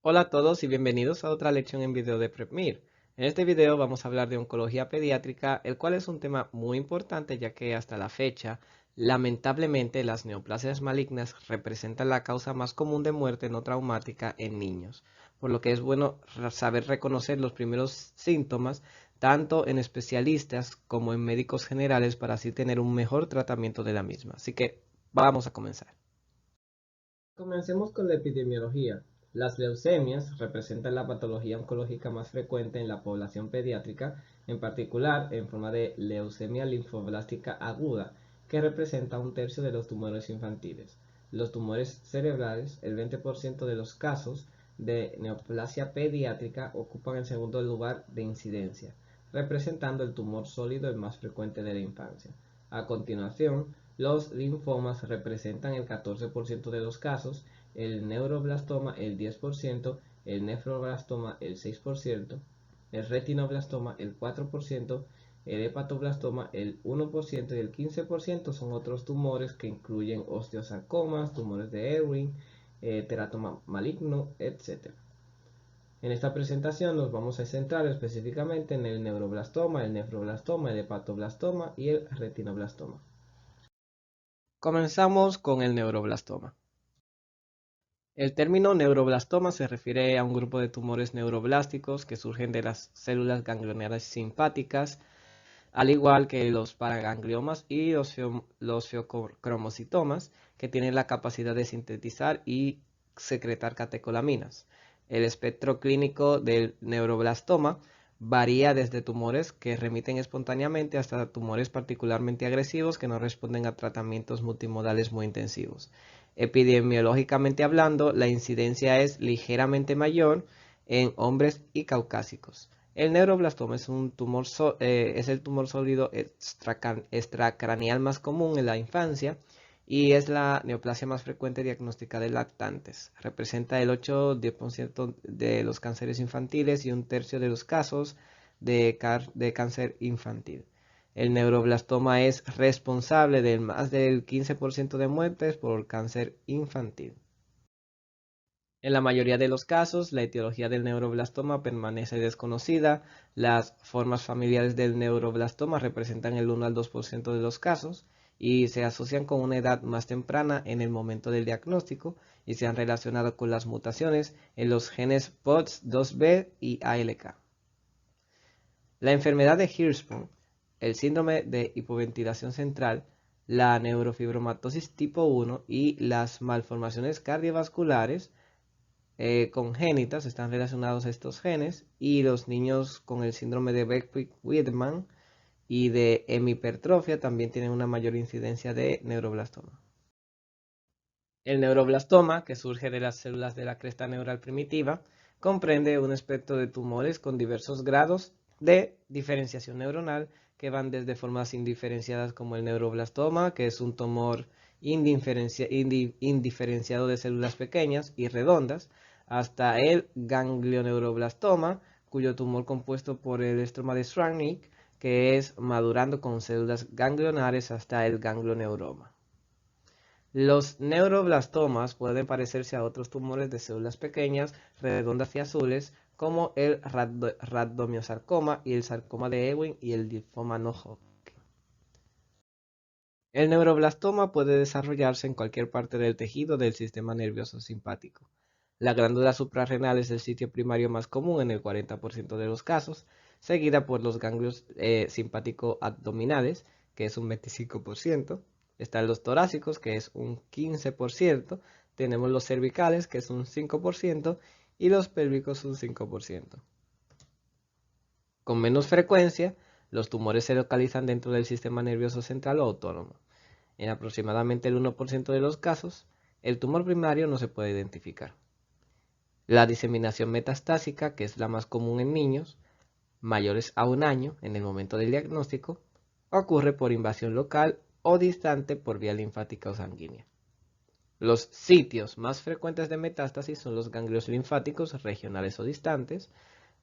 Hola a todos y bienvenidos a otra lección en video de PrepMir. En este video vamos a hablar de oncología pediátrica, el cual es un tema muy importante ya que hasta la fecha, lamentablemente, las neoplasias malignas representan la causa más común de muerte no traumática en niños, por lo que es bueno saber reconocer los primeros síntomas tanto en especialistas como en médicos generales para así tener un mejor tratamiento de la misma. Así que vamos a comenzar. Comencemos con la epidemiología. Las leucemias representan la patología oncológica más frecuente en la población pediátrica, en particular en forma de leucemia linfoblástica aguda, que representa un tercio de los tumores infantiles. Los tumores cerebrales, el 20% de los casos de neoplasia pediátrica, ocupan el segundo lugar de incidencia, representando el tumor sólido el más frecuente de la infancia. A continuación, los linfomas representan el 14% de los casos, el neuroblastoma el 10%, el nefroblastoma el 6%, el retinoblastoma el 4%, el hepatoblastoma el 1% y el 15% son otros tumores que incluyen osteosarcomas, tumores de Ewing, teratoma maligno, etc. En esta presentación nos vamos a centrar específicamente en el neuroblastoma, el nefroblastoma, el hepatoblastoma y el retinoblastoma. Comenzamos con el neuroblastoma. El término neuroblastoma se refiere a un grupo de tumores neuroblásticos que surgen de las células ganglionares simpáticas, al igual que los paragangliomas y los feocromocitomas, que tienen la capacidad de sintetizar y secretar catecolaminas. El espectro clínico del neuroblastoma varía desde tumores que remiten espontáneamente hasta tumores particularmente agresivos que no responden a tratamientos multimodales muy intensivos. Epidemiológicamente hablando, la incidencia es ligeramente mayor en hombres y caucásicos. El neuroblastoma es es el tumor sólido extracraneal más común en la infancia y es la neoplasia más frecuente diagnosticada en lactantes. Representa el 8-10% de los cánceres infantiles y un tercio de los casos de cáncer infantil. El neuroblastoma es responsable de más del 15% de muertes por cáncer infantil. En la mayoría de los casos, la etiología del neuroblastoma permanece desconocida. Las formas familiares del neuroblastoma representan el 1 al 2% de los casos y se asocian con una edad más temprana en el momento del diagnóstico y se han relacionado con las mutaciones en los genes POX2B y ALK. La enfermedad de Hirschsprung, el síndrome de hipoventilación central, la neurofibromatosis tipo 1 y las malformaciones cardiovasculares congénitas están relacionados a estos genes y los niños con el síndrome de Beckwith-Wiedemann y de hemipertrofia también tienen una mayor incidencia de neuroblastoma. El neuroblastoma, que surge de las células de la cresta neural primitiva, comprende un espectro de tumores con diversos grados de diferenciación neuronal que van desde formas indiferenciadas como el neuroblastoma, que es un tumor indiferenciado de células pequeñas y redondas, hasta el ganglioneuroblastoma, cuyo tumor compuesto por el estroma de Schwannick, que es madurando con células ganglionares hasta el ganglioneuroma. Los neuroblastomas pueden parecerse a otros tumores de células pequeñas, redondas y azules, como el rhabdomyosarcoma y el sarcoma de Ewing y el linfoma no-Hodgkin. El neuroblastoma puede desarrollarse en cualquier parte del tejido del sistema nervioso simpático. La glándula suprarrenal es el sitio primario más común en el 40% de los casos, seguida por los ganglios simpático-abdominales, que es un 25%. Están los torácicos, que es un 15%. Tenemos los cervicales, que es un 5%, y los pélvicos un 5%. Con menos frecuencia, los tumores se localizan dentro del sistema nervioso central o autónomo. En aproximadamente el 1% de los casos, el tumor primario no se puede identificar. La diseminación metastásica, que es la más común en niños mayores a un año en el momento del diagnóstico, ocurre por invasión local o distante por vía linfática o sanguínea. Los sitios más frecuentes de metástasis son los ganglios linfáticos regionales o distantes,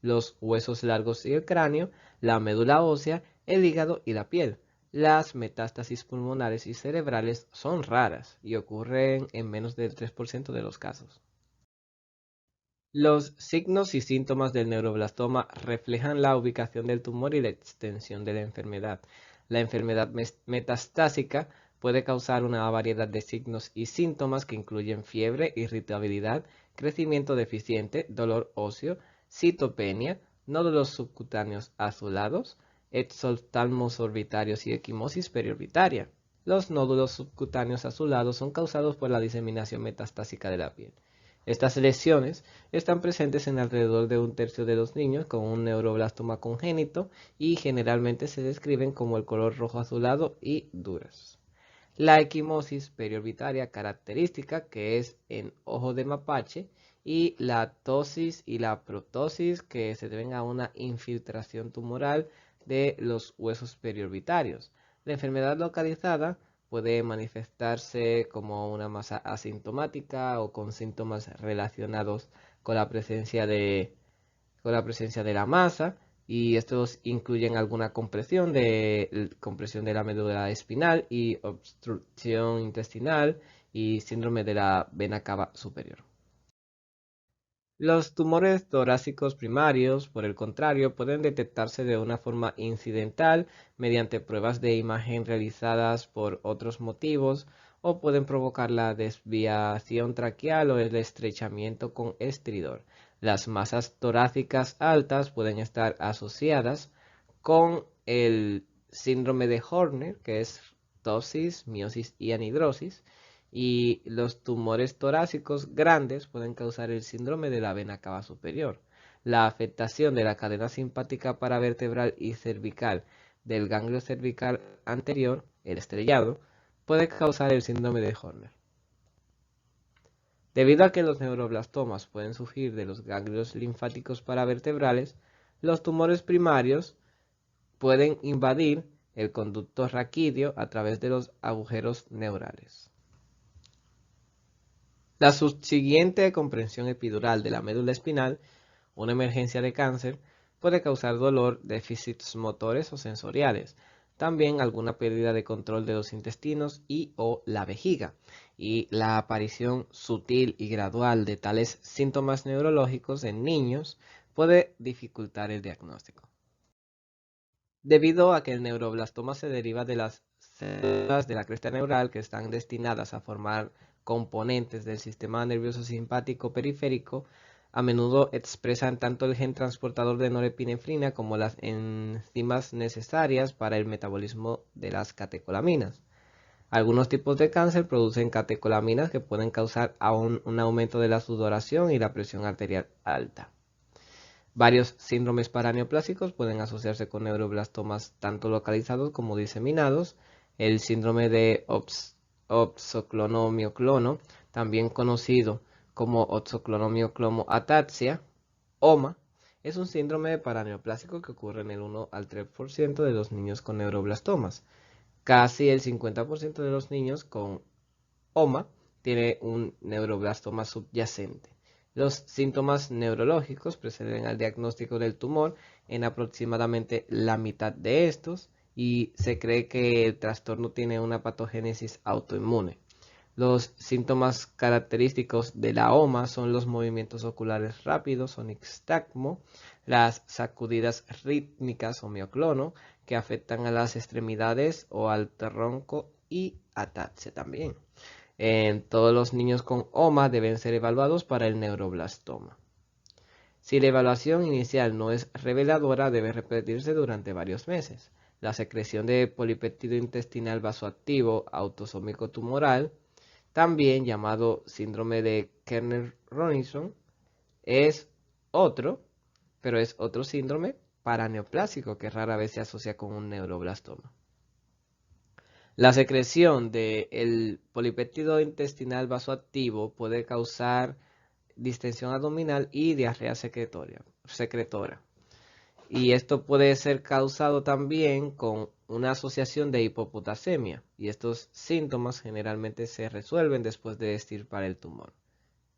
los huesos largos y el cráneo, la médula ósea, el hígado y la piel. Las metástasis pulmonares y cerebrales son raras y ocurren en menos del 3% de los casos. Los signos y síntomas del neuroblastoma reflejan la ubicación del tumor y la extensión de la enfermedad. La enfermedad metastásica puede causar una variedad de signos y síntomas que incluyen fiebre, irritabilidad, crecimiento deficiente, dolor óseo, citopenia, nódulos subcutáneos azulados, exoftalmos orbitarios y equimosis periorbitaria. Los nódulos subcutáneos azulados son causados por la diseminación metastásica de la piel. Estas lesiones están presentes en alrededor de un tercio de los niños con un neuroblastoma congénito y generalmente se describen como el color rojo azulado y duras. La equimosis periorbitaria característica, que es en ojo de mapache, y la ptosis y la proptosis, que se deben a una infiltración tumoral de los huesos periorbitarios. La enfermedad localizada puede manifestarse como una masa asintomática o con síntomas relacionados con la presencia de la masa, y estos incluyen alguna compresión de la médula espinal y obstrucción intestinal y síndrome de la vena cava superior. Los tumores torácicos primarios, por el contrario, pueden detectarse de una forma incidental mediante pruebas de imagen realizadas por otros motivos, o pueden provocar la desviación traqueal o el estrechamiento con estridor. Las masas torácicas altas pueden estar asociadas con el síndrome de Horner, que es ptosis, miosis y anhidrosis, y los tumores torácicos grandes pueden causar el síndrome de la vena cava superior. La afectación de la cadena simpática paravertebral y cervical del ganglio cervical anterior, el estrellado, puede causar el síndrome de Horner. Debido a que los neuroblastomas pueden surgir de los ganglios linfáticos paravertebrales, los tumores primarios pueden invadir el conducto raquídeo a través de los agujeros neurales. La subsiguiente comprensión epidural de la médula espinal, una emergencia de cáncer, puede causar dolor, déficits motores o sensoriales, también alguna pérdida de control de los intestinos y o la vejiga, y la aparición sutil y gradual de tales síntomas neurológicos en niños puede dificultar el diagnóstico. Debido a que el neuroblastoma se deriva de las células de la cresta neural que están destinadas a formar componentes del sistema nervioso simpático periférico, a menudo expresan tanto el gen transportador de norepinefrina como las enzimas necesarias para el metabolismo de las catecolaminas. Algunos tipos de cáncer producen catecolaminas que pueden causar un aumento de la sudoración y la presión arterial alta. Varios síndromes paraneoplásicos pueden asociarse con neuroblastomas tanto localizados como diseminados. El síndrome de oxoclono-mioclono, también conocido como oxoclono-mioclono ataxia, OMA, es un síndrome paraneoplásico que ocurre en el 1 al 3% de los niños con neuroblastomas. Casi el 50% de los niños con OMA tiene un neuroblastoma subyacente. Los síntomas neurológicos preceden al diagnóstico del tumor en aproximadamente la mitad de estos, y se cree que el trastorno tiene una patogénesis autoinmune. Los síntomas característicos de la OMA son los movimientos oculares rápidos o nixtagmo, las sacudidas rítmicas o mioclono que afectan a las extremidades o al tronco, y ataxia también. Todos los niños con OMA deben ser evaluados para el neuroblastoma. Si la evaluación inicial no es reveladora, debe repetirse durante varios meses. La secreción de polipéptido intestinal vasoactivo autosómico tumoral, también llamado síndrome de Kerner-Ronison, es otro síndrome paraneoplásico que rara vez se asocia con un neuroblastoma. La secreción del polipéptido intestinal vasoactivo puede causar distensión abdominal y diarrea secretora. Y esto puede ser causado también con una asociación de hipopotasemia. Y estos síntomas generalmente se resuelven después de extirpar el tumor.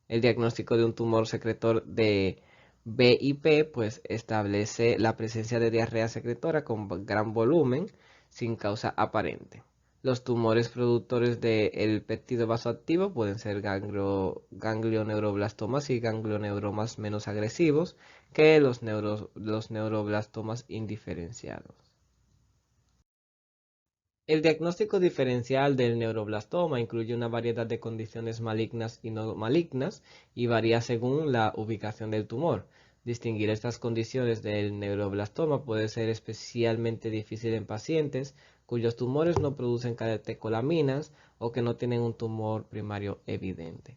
El diagnóstico de un tumor secretor de BIP pues establece la presencia de diarrea secretora con gran volumen sin causa aparente. Los tumores productores del péptido vasoactivo pueden ser ganglioneuroblastomas y ganglioneuromas menos agresivos que los neuroblastomas indiferenciados. El diagnóstico diferencial del neuroblastoma incluye una variedad de condiciones malignas y no malignas y varía según la ubicación del tumor. Distinguir estas condiciones del neuroblastoma puede ser especialmente difícil en pacientes cuyos tumores no producen catecolaminas o que no tienen un tumor primario evidente.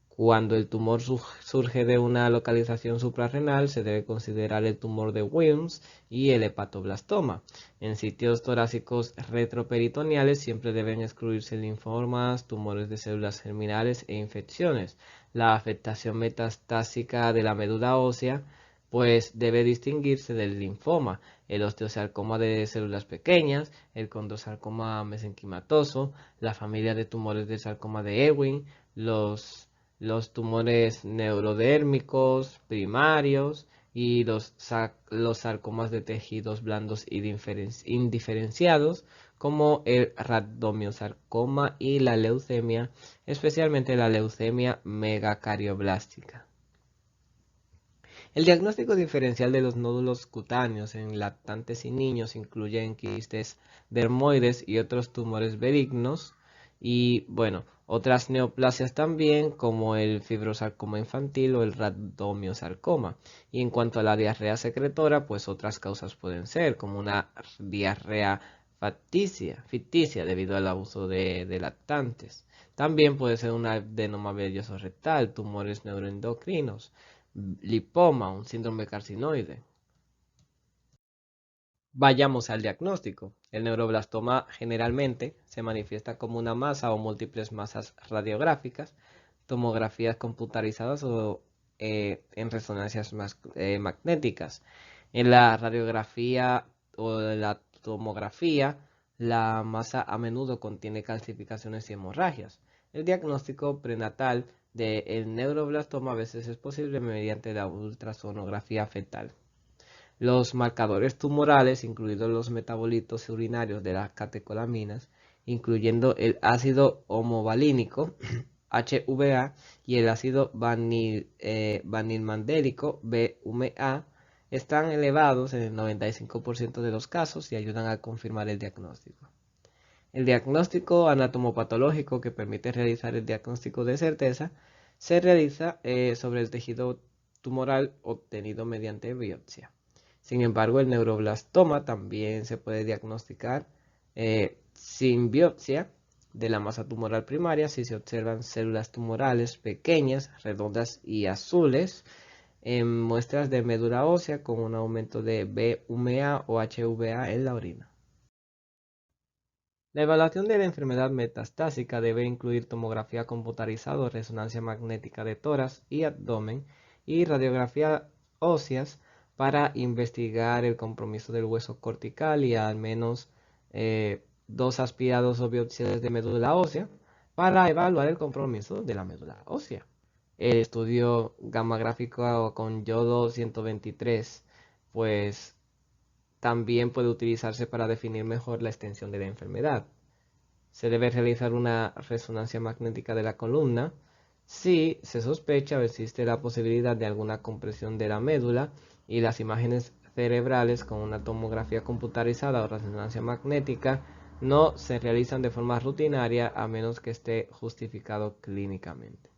Cuando el tumor surge de una localización suprarrenal, se debe considerar el tumor de Wilms y el hepatoblastoma. En sitios torácicos retroperitoneales siempre deben excluirse linfomas, tumores de células germinales e infecciones. La afectación metastásica de la médula ósea pues debe distinguirse del linfoma, el osteosarcoma de células pequeñas, el condrosarcoma mesenquimatoso, la familia de tumores del sarcoma de Ewing, los tumores neurodérmicos primarios y los sarcomas de tejidos blandos indiferenciados, como el rhabdomyosarcoma y la leucemia, especialmente la leucemia megacarioblástica. El diagnóstico diferencial de los nódulos cutáneos en lactantes y niños incluye quistes dermoides y otros tumores benignos y, bueno, otras neoplasias también como el fibrosarcoma infantil o el rhabdomyosarcoma. Y en cuanto a la diarrea secretora, pues otras causas pueden ser como una diarrea ficticia debido al abuso de lactantes. También puede ser un adenoma velloso rectal, tumores neuroendocrinos, lipoma, un síndrome carcinoide. Vayamos al diagnóstico. El neuroblastoma generalmente se manifiesta como una masa o múltiples masas radiográficas, tomografías computarizadas o en resonancias magnéticas. En la radiografía o la tomografía, la masa a menudo contiene calcificaciones y hemorragias. El diagnóstico prenatal del neuroblastoma a veces es posible mediante la ultrasonografía fetal. Los marcadores tumorales, incluidos los metabolitos urinarios de las catecolaminas, incluyendo el ácido homovalínico, HVA, y el ácido vanilmandélico, BUMA, están elevados en el 95% de los casos y ayudan a confirmar el diagnóstico. El diagnóstico anatomopatológico que permite realizar el diagnóstico de certeza se realiza sobre el tejido tumoral obtenido mediante biopsia. Sin embargo, el neuroblastoma también se puede diagnosticar sin biopsia de la masa tumoral primaria si se observan células tumorales pequeñas, redondas y azules en muestras de médula ósea con un aumento de BUMA o HVA en la orina. La evaluación de la enfermedad metastásica debe incluir tomografía computarizada o resonancia magnética de tórax y abdomen y radiografía óseas para investigar el compromiso del hueso cortical y al menos 2 aspirados o biopsias de médula ósea para evaluar el compromiso de la médula ósea. El estudio gamma gráfico con yodo 123 pues también puede utilizarse para definir mejor la extensión de la enfermedad. Se debe realizar una resonancia magnética de la columna si se sospecha o existe la posibilidad de alguna compresión de la médula, y las imágenes cerebrales con una tomografía computarizada o resonancia magnética no se realizan de forma rutinaria a menos que esté justificado clínicamente.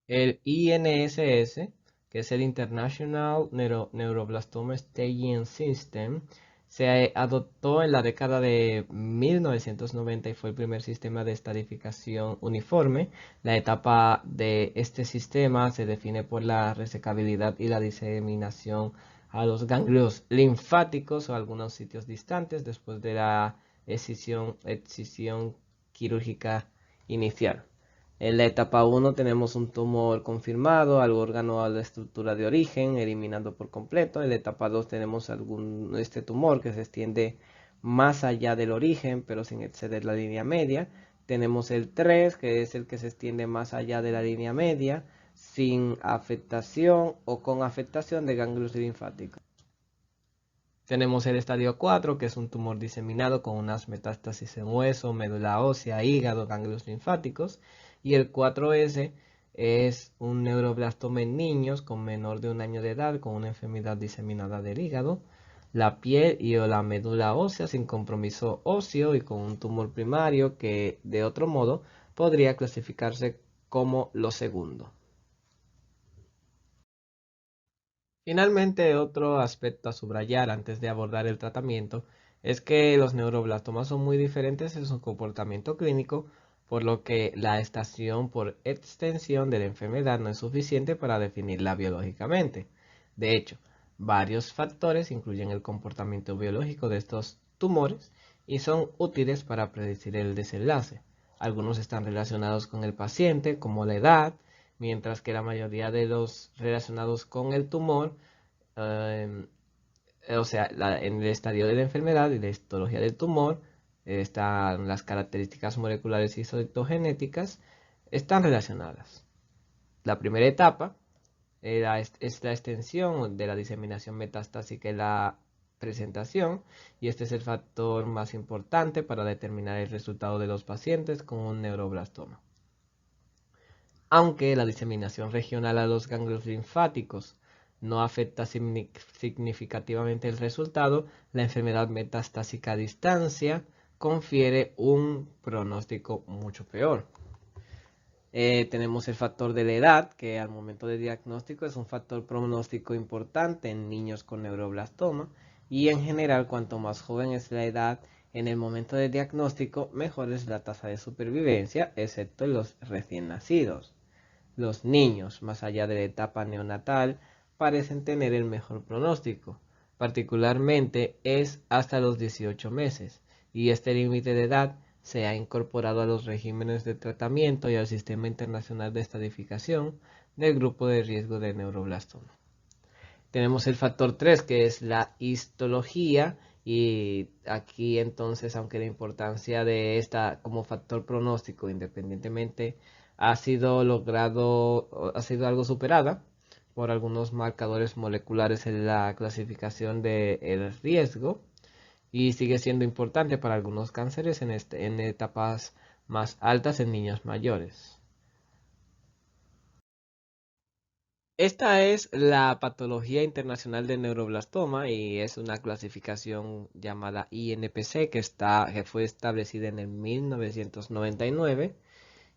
El INSS, que es el International Neuroblastoma Staging System, se adoptó en la década de 1990 y fue el primer sistema de estadificación uniforme. La etapa de este sistema se define por la resecabilidad y la diseminación a los ganglios linfáticos o algunos sitios distantes después de la excisión quirúrgica inicial. En la etapa 1 tenemos un tumor confirmado al órgano o a la estructura de origen, eliminando por completo. En la etapa 2 tenemos este tumor que se extiende más allá del origen, pero sin exceder la línea media. Tenemos el 3, que es el que se extiende más allá de la línea media, sin afectación o con afectación de ganglios linfáticos. Tenemos el estadio 4, que es un tumor diseminado con unas metástasis en hueso, médula ósea, hígado, ganglios linfáticos. Y el 4S es un neuroblastoma en niños con menor de 1 año de edad con una enfermedad diseminada del hígado, la piel y o la médula ósea sin compromiso óseo y con un tumor primario que de otro modo podría clasificarse como lo segundo. Finalmente, otro aspecto a subrayar antes de abordar el tratamiento es que los neuroblastomas son muy diferentes en su comportamiento clínico, por lo que la estación por extensión de la enfermedad no es suficiente para definirla biológicamente. De hecho, varios factores incluyen el comportamiento biológico de estos tumores y son útiles para predecir el desenlace. Algunos están relacionados con el paciente, como la edad, mientras que la mayoría de los relacionados con el tumor, eh, o sea, en el estadio de la enfermedad y la histología del tumor, están las características moleculares y cytogenéticas, están relacionadas. La primera etapa es la extensión de la diseminación metastásica y la presentación, y este es el factor más importante para determinar el resultado de los pacientes con un neuroblastoma. Aunque la diseminación regional a los ganglios linfáticos no afecta significativamente el resultado, la enfermedad metastásica a distancia confiere un pronóstico mucho peor. Tenemos el factor de la edad, que al momento de diagnóstico es un factor pronóstico importante en niños con neuroblastoma, y en general cuanto más joven es la edad en el momento de diagnóstico, mejor es la tasa de supervivencia, excepto en los recién nacidos. Los niños, más allá de la etapa neonatal, parecen tener el mejor pronóstico, particularmente es hasta los 18 meses, y este límite de edad se ha incorporado a los regímenes de tratamiento y al Sistema Internacional de Estadificación del grupo de riesgo de neuroblastoma. Tenemos el factor 3, que es la histología, y aquí entonces, aunque la importancia de esta como factor pronóstico independientemente ha sido algo superada por algunos marcadores moleculares en la clasificación del riesgo, y sigue siendo importante para algunos cánceres en etapas más altas en niños mayores. Esta es la Patología Internacional de Neuroblastoma y es una clasificación llamada INPC que fue establecida en el 1999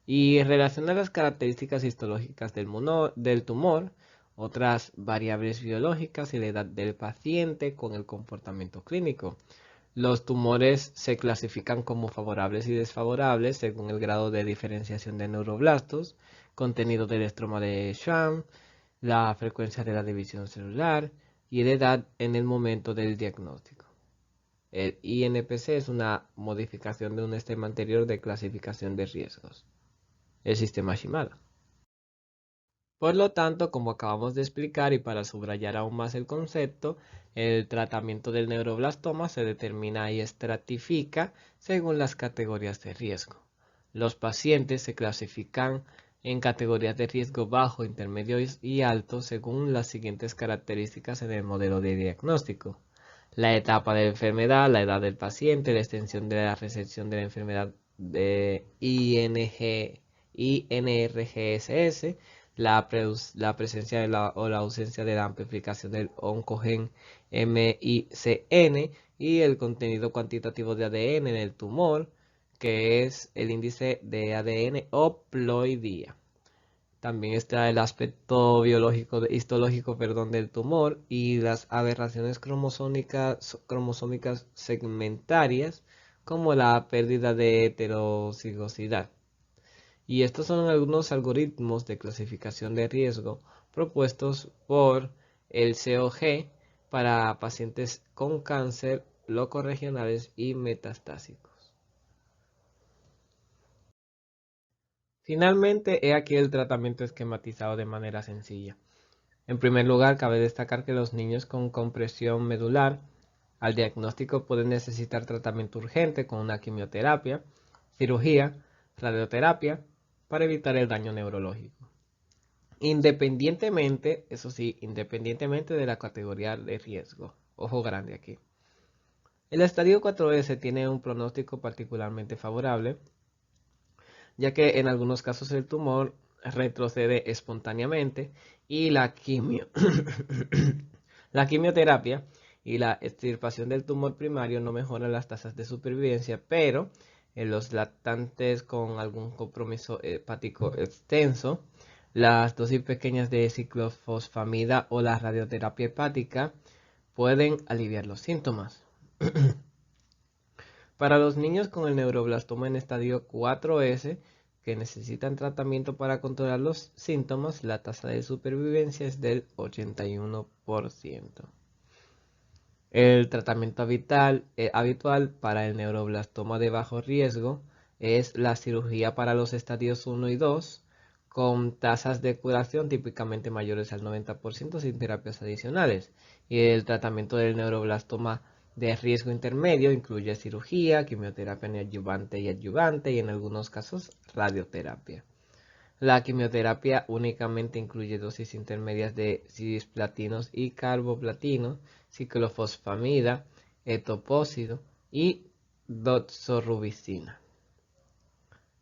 y relaciona las características histológicas del tumor, otras variables biológicas y la edad del paciente con el comportamiento clínico. Los tumores se clasifican como favorables y desfavorables según el grado de diferenciación de neuroblastos, contenido del estroma de Schwann, la frecuencia de la división celular y la edad en el momento del diagnóstico. El INPC es una modificación de un esquema anterior de clasificación de riesgos, el sistema Shimada. Por lo tanto, como acabamos de explicar y para subrayar aún más el concepto, el tratamiento del neuroblastoma se determina y estratifica según las categorías de riesgo. Los pacientes se clasifican en categorías de riesgo bajo, intermedio y alto según las siguientes características en el modelo de diagnóstico: la etapa de la enfermedad, la edad del paciente, la extensión de la recepción de la enfermedad de INRGSS, la presencia o la ausencia de la amplificación del oncogen MICN y el contenido cuantitativo de ADN en el tumor, que es el índice de ADN haploidía. También está el aspecto histológico, del tumor y las aberraciones cromosómicas segmentarias, como la pérdida de heterocigosidad. Y estos son algunos algoritmos de clasificación de riesgo propuestos por el COG para pacientes con cáncer locorregionales y metastásicos. Finalmente, he aquí el tratamiento esquematizado de manera sencilla. En primer lugar, cabe destacar que los niños con compresión medular al diagnóstico pueden necesitar tratamiento urgente con una quimioterapia, cirugía, radioterapia para evitar el daño neurológico. Independientemente, eso sí, independientemente de la categoría de riesgo ojo grande aquí. El estadio 4S tiene un pronóstico particularmente favorable, ya que en algunos casos el tumor retrocede espontáneamente y la quimioterapia y la extirpación del tumor primario no mejoran las tasas de supervivencia, pero en los lactantes con algún compromiso hepático extenso, las dosis pequeñas de ciclofosfamida o la radioterapia hepática pueden aliviar los síntomas. Para los niños con el neuroblastoma en estadio 4S que necesitan tratamiento para controlar los síntomas, la tasa de supervivencia es del 81%. El tratamiento habitual para el neuroblastoma de bajo riesgo es la cirugía para los estadios 1 y 2, con tasas de curación típicamente mayores al 90% sin terapias adicionales. Y el tratamiento del neuroblastoma de riesgo intermedio incluye cirugía, quimioterapia neoadyuvante y adyuvante y en algunos casos radioterapia. La quimioterapia únicamente incluye dosis intermedias de cisplatinos y carboplatinos, ciclofosfamida, etopósido y doxorubicina.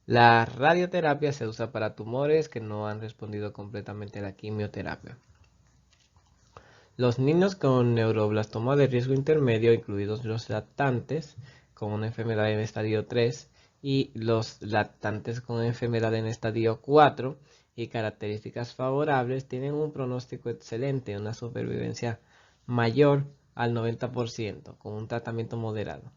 La radioterapia se usa para tumores que no han respondido completamente a la quimioterapia. Los niños con neuroblastoma de riesgo intermedio, incluidos los lactantes con una enfermedad en estadio 3 y los lactantes con enfermedad en estadio 4 y características favorables, tienen un pronóstico excelente, una supervivencia mayor al 90% con un tratamiento moderado.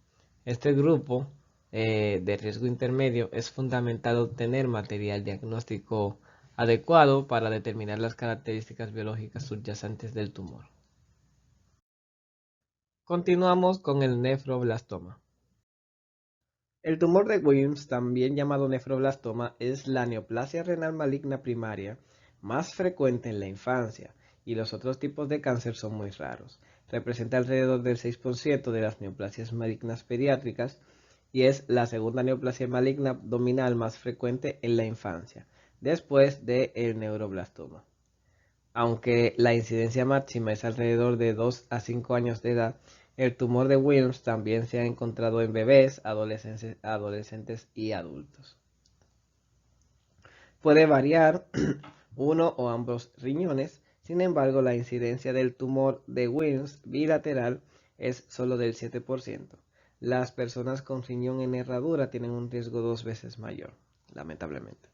Este grupo de riesgo intermedio es fundamental obtener material diagnóstico adecuado para determinar las características biológicas subyacentes del tumor. Continuamos con el nefroblastoma. El tumor de Wilms, también llamado nefroblastoma, es la neoplasia renal maligna primaria más frecuente en la infancia y los otros tipos de cáncer son muy raros. Representa alrededor del 6% de las neoplasias malignas pediátricas y es la segunda neoplasia maligna abdominal más frecuente en la infancia, después del neuroblastoma. Aunque la incidencia máxima es alrededor de 2 a 5 años de edad, el tumor de Wilms también se ha encontrado en bebés, adolescentes y adultos. Puede variar uno o ambos riñones, sin embargo la incidencia del tumor de Wilms bilateral es solo del 7%. Las personas con riñón en herradura tienen un riesgo 2 veces mayor, lamentablemente.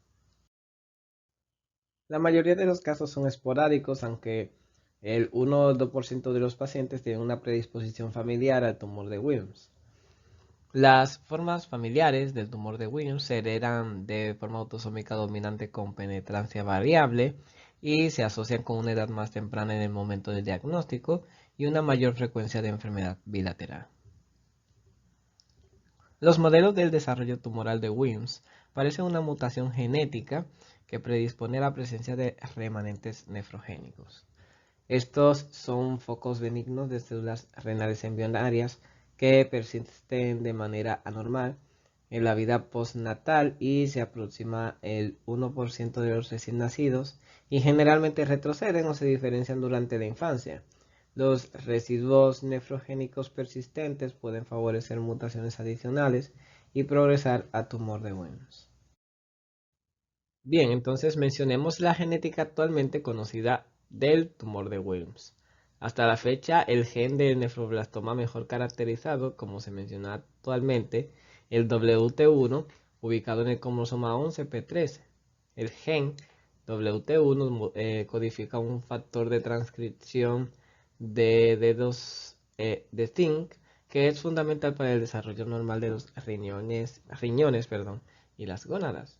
La mayoría de los casos son esporádicos, aunque el 1 o 2% de los pacientes tienen una predisposición familiar al tumor de Wilms. Las formas familiares del tumor de Wilms se heredan de forma autosómica dominante con penetrancia variable y se asocian con una edad más temprana en el momento del diagnóstico y una mayor frecuencia de enfermedad bilateral. Los modelos del desarrollo tumoral de Wilms parecen una mutación genética que predispone a la presencia de remanentes nefrogénicos. Estos son focos benignos de células renales embrionarias que persisten de manera anormal en la vida postnatal y se aproxima el 1% de los recién nacidos y generalmente retroceden o se diferencian durante la infancia. Los residuos nefrogénicos persistentes pueden favorecer mutaciones adicionales y progresar a tumor de Wilms. Bien, entonces mencionemos la genética actualmente conocida del tumor de Wilms. Hasta la fecha, el gen del nefroblastoma mejor caracterizado, como se menciona actualmente, el WT1, ubicado en el cromosoma 11p13. El gen WT1 codifica un factor de transcripción de dedos de zinc que es fundamental para el desarrollo normal de los riñones, y las gónadas.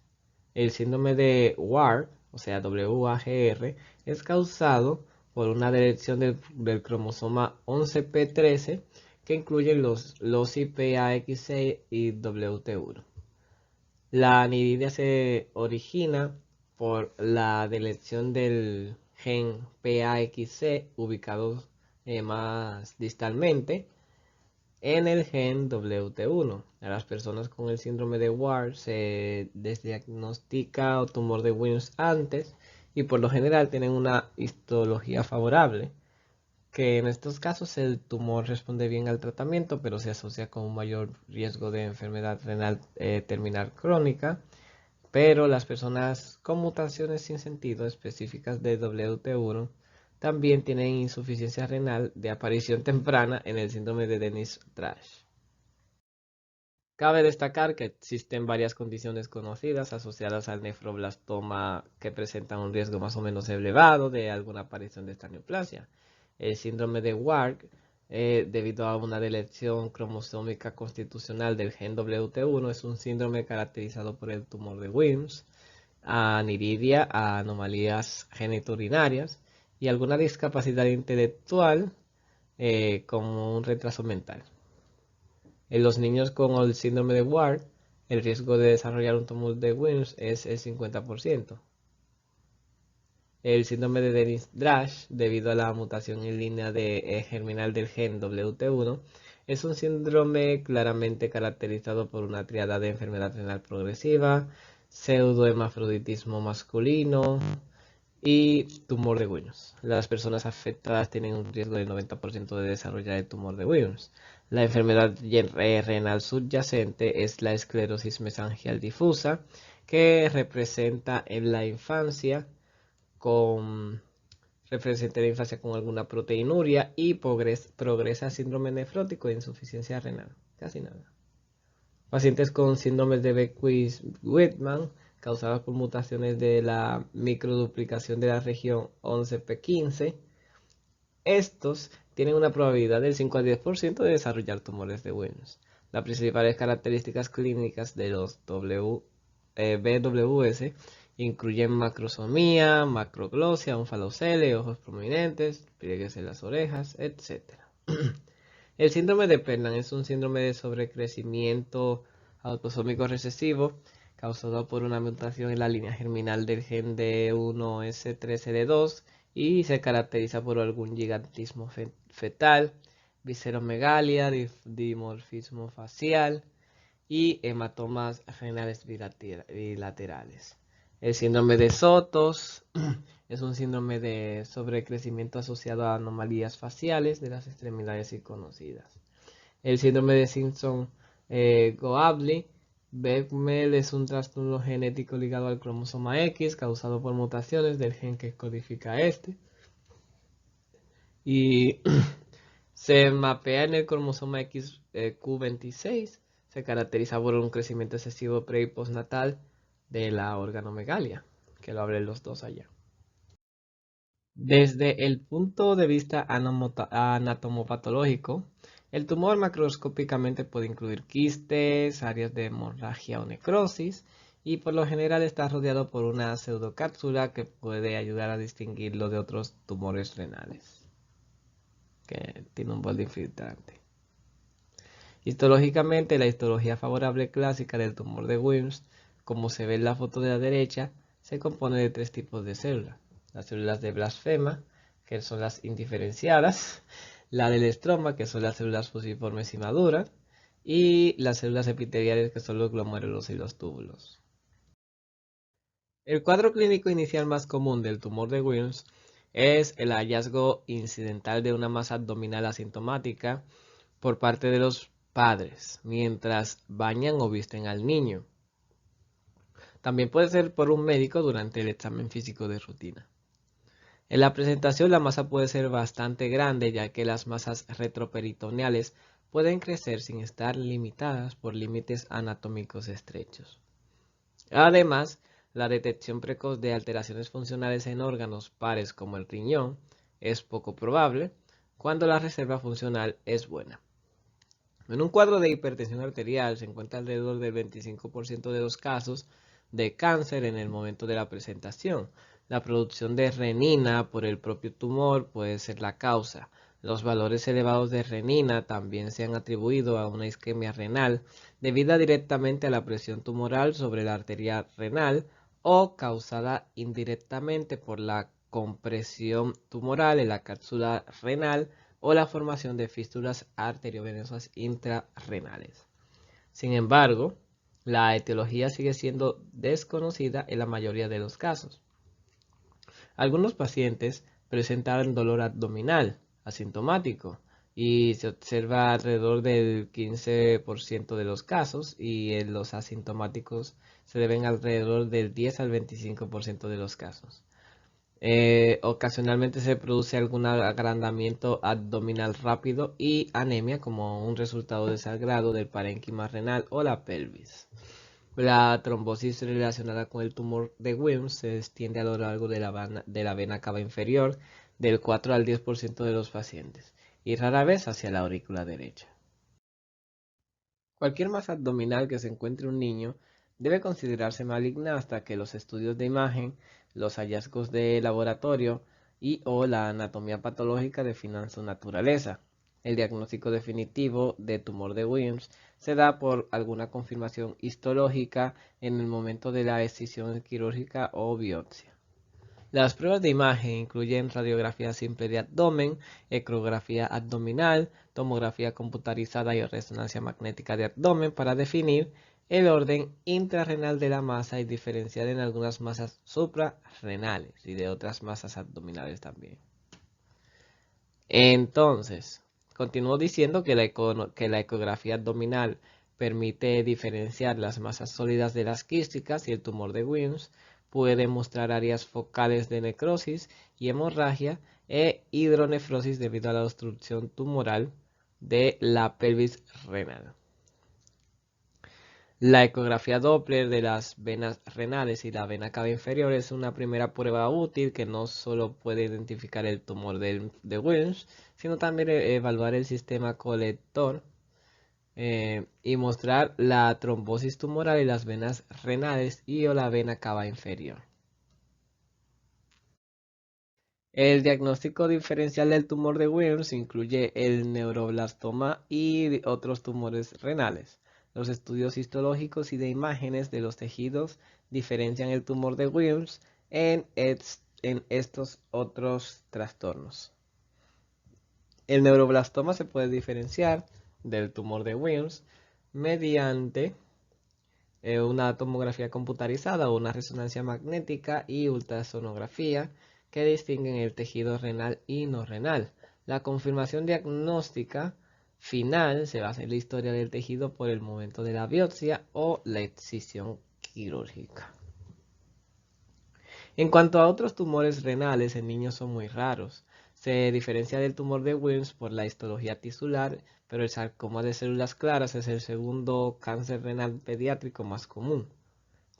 El síndrome de WAR, o sea, WAGR, es causado por una deleción del cromosoma 11p13 que incluye los PAX6 y WT1. La aniridia se origina por la deleción del gen PAX6 ubicado más distalmente en el gen WT1. A las personas con el síndrome de WAR se les diagnostica tumor de Wilms antes y por lo general tienen una histología favorable que en estos casos el tumor responde bien al tratamiento, pero se asocia con un mayor riesgo de enfermedad renal terminal crónica. Pero las personas con mutaciones sin sentido específicas de WT1 también tienen insuficiencia renal de aparición temprana en el síndrome de Dennis-Drash. Cabe destacar que existen varias condiciones conocidas asociadas al nefroblastoma que presentan un riesgo más o menos elevado de alguna aparición de esta neoplasia. El síndrome de Wark, debido a una deleción cromosómica constitucional del gen WT1, es un síndrome caracterizado por el tumor de Wilms, aniridia, anomalías genitourinarias y alguna discapacidad intelectual como un retraso mental. En los niños con el síndrome de Ward, el riesgo de desarrollar un tumor de Wilms es el 50%. El síndrome de Dennis-Drash, debido a la mutación en línea germinal del gen WT1, es un síndrome claramente caracterizado por una triada de enfermedad renal progresiva, pseudohermafroditismo masculino y tumor de Wilms. Las personas afectadas tienen un riesgo del 90% de desarrollar el tumor de Wilms. La enfermedad renal subyacente es la esclerosis mesangial difusa, que representa en la infancia con alguna proteinuria y progresa a síndrome nefrótico e insuficiencia renal. Casi nada. Pacientes con síndromes de Beckwith-Whitman causadas por mutaciones de la microduplicación de la región 11p15. Estos tienen una probabilidad del 5 al 10% de desarrollar tumores de Wilms. Las principales características clínicas de los BWS incluyen macrosomía, macroglosia, un falocele, ojos prominentes, pliegues en las orejas, etc. El síndrome de Pernan es un síndrome de sobrecrecimiento autosómico recesivo causado por una mutación en la línea germinal del gen D1S3L2 y se caracteriza por algún gigantismo fetal, visceromegalia, dimorfismo facial y hematomas renales bilaterales. El síndrome de Sotos es un síndrome de sobrecrecimiento asociado a anomalías faciales de las extremidades y conocidas. El síndrome de Simpson-Goably-Bechmel es un trastorno genético ligado al cromosoma X causado por mutaciones del gen que codifica este y se mapea en el cromosoma XQ26. Se caracteriza por un crecimiento excesivo pre y postnatal de la organomegalia, que lo hablen los dos allá. Desde el punto de vista anatomopatológico, el tumor macroscópicamente puede incluir quistes, áreas de hemorragia o necrosis, y por lo general está rodeado por una pseudocápsula que puede ayudar a distinguirlo de otros tumores renales, que tiene un bol infiltrante. Histológicamente, la histología favorable clásica del tumor de Wilms, como se ve en la foto de la derecha, se compone de tres tipos de células. Las células de blasfema, que son las indiferenciadas, la del estroma, que son las células fusiformes y maduras, y las células epiteliales, que son los glomérulos y los túbulos. El cuadro clínico inicial más común del tumor de Wilms es el hallazgo incidental de una masa abdominal asintomática por parte de los padres mientras bañan o visten al niño. También puede ser por un médico durante el examen físico de rutina. En la presentación la masa puede ser bastante grande, ya que las masas retroperitoneales pueden crecer sin estar limitadas por límites anatómicos estrechos. Además, la detección precoz de alteraciones funcionales en órganos pares como el riñón es poco probable cuando la reserva funcional es buena. En un cuadro de hipertensión arterial se encuentra alrededor del 25% de los casos de cáncer en el momento de la presentación. La producción de renina por el propio tumor puede ser la causa. Los valores elevados de renina también se han atribuido a una isquemia renal debida directamente a la presión tumoral sobre la arteria renal o causada indirectamente por la compresión tumoral en la cápsula renal o la formación de fístulas arteriovenosas intrarrenales. Sin embargo, la etiología sigue siendo desconocida en la mayoría de los casos. Algunos pacientes presentan dolor abdominal asintomático y se observa alrededor del 15% de los casos, y en los asintomáticos se deben alrededor del 10 al 25% de los casos. Ocasionalmente se produce algún agrandamiento abdominal rápido y anemia como un resultado de sangrado del parénquima renal o la pelvis. La trombosis relacionada con el tumor de Wilms se extiende a lo largo de la vena cava inferior del 4 al 10% de los pacientes y rara vez hacia la aurícula derecha. Cualquier masa abdominal que se encuentre en un niño debe considerarse maligna hasta que los estudios de imagen, los hallazgos de laboratorio y o la anatomía patológica definan su naturaleza. El diagnóstico definitivo de tumor de Wilms se da por alguna confirmación histológica en el momento de la excisión quirúrgica o biopsia. Las pruebas de imagen incluyen radiografía simple de abdomen, ecografía abdominal, tomografía computarizada y resonancia magnética de abdomen para definir el orden intrarrenal de la masa y diferenciar en algunas masas suprarrenales y de otras masas abdominales también. Entonces, continúo diciendo que la ecografía abdominal permite diferenciar las masas sólidas de las quísticas, y el tumor de Wilms puede mostrar áreas focales de necrosis y hemorragia e hidronefrosis debido a la obstrucción tumoral de la pelvis renal. La ecografía Doppler de las venas renales y la vena cava inferior es una primera prueba útil que no solo puede identificar el tumor de Wilms, sino también evaluar el sistema colector y mostrar la trombosis tumoral en las venas renales y o la vena cava inferior. El diagnóstico diferencial del tumor de Wilms incluye el neuroblastoma y otros tumores renales. Los estudios histológicos y de imágenes de los tejidos diferencian el tumor de Wilms en estos otros trastornos. El neuroblastoma se puede diferenciar del tumor de Wilms mediante una tomografía computarizada o una resonancia magnética y ultrasonografía que distinguen el tejido renal y no renal. La confirmación diagnóstica final se basa en la historia del tejido por el momento de la biopsia o la excisión quirúrgica. En cuanto a otros tumores renales, en niños son muy raros. Se diferencia del tumor de Wilms por la histología tisular, pero el sarcoma de células claras es el segundo cáncer renal pediátrico más común.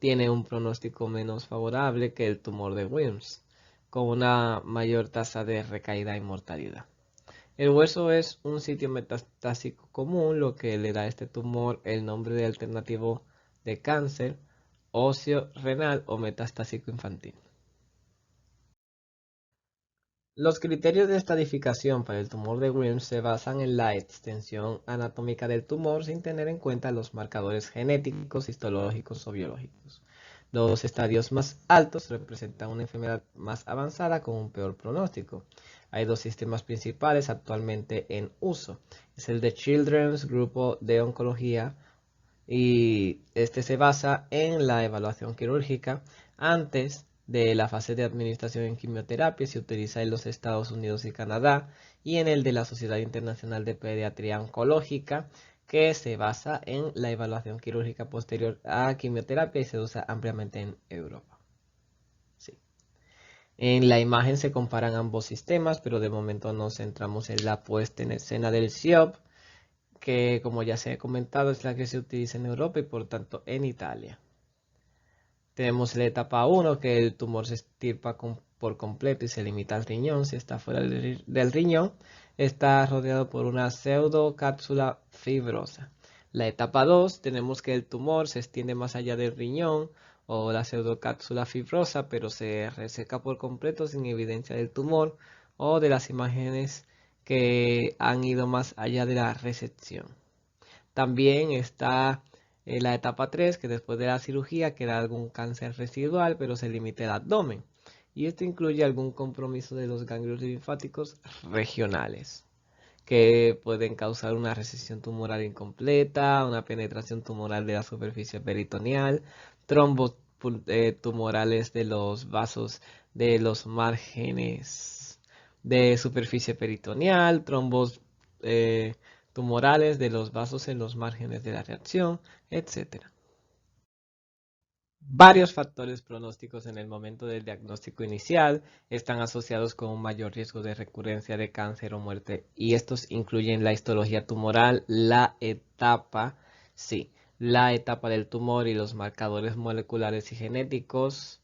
Tiene un pronóstico menos favorable que el tumor de Wilms, con una mayor tasa de recaída y mortalidad. El hueso es un sitio metastásico común, lo que le da a este tumor el nombre de alternativo de cáncer óseo renal o metastásico infantil. Los criterios de estadificación para el tumor de Wilms se basan en la extensión anatómica del tumor sin tener en cuenta los marcadores genéticos, histológicos o biológicos. Los estadios más altos representan una enfermedad más avanzada con un peor pronóstico. Hay dos sistemas principales actualmente en uso. Es el de Children's Grupo de Oncología, y este se basa en la evaluación quirúrgica antes de la fase de administración en quimioterapia. Se utiliza en los Estados Unidos y Canadá, y en el de la Sociedad Internacional de Pediatría Oncológica, que se basa en la evaluación quirúrgica posterior a quimioterapia y se usa ampliamente en Europa. Sí. En la imagen se comparan ambos sistemas, pero de momento nos centramos en la puesta en escena del SIOP, que como ya se ha comentado es la que se utiliza en Europa y por tanto en Italia. Tenemos la etapa 1, que el tumor se extirpa por completo y se limita al riñón. Si está fuera del riñón, está rodeado por una pseudocápsula fibrosa. La etapa 2, tenemos que el tumor se extiende más allá del riñón o la pseudocápsula fibrosa, pero se reseca por completo sin evidencia del tumor o de las imágenes que han ido más allá de la resección. También está la etapa 3, que después de la cirugía queda algún cáncer residual, pero se limita el abdomen. Y esto incluye algún compromiso de los ganglios linfáticos regionales, que pueden causar una resección tumoral incompleta, una penetración tumoral de la superficie peritoneal, trombos tumorales de los vasos de los márgenes de superficie peritoneal, trombos tumorales de los vasos en los márgenes de la reacción, etc. Varios factores pronósticos en el momento del diagnóstico inicial están asociados con un mayor riesgo de recurrencia de cáncer o muerte, y estos incluyen la histología tumoral, la etapa del tumor y los marcadores moleculares y genéticos.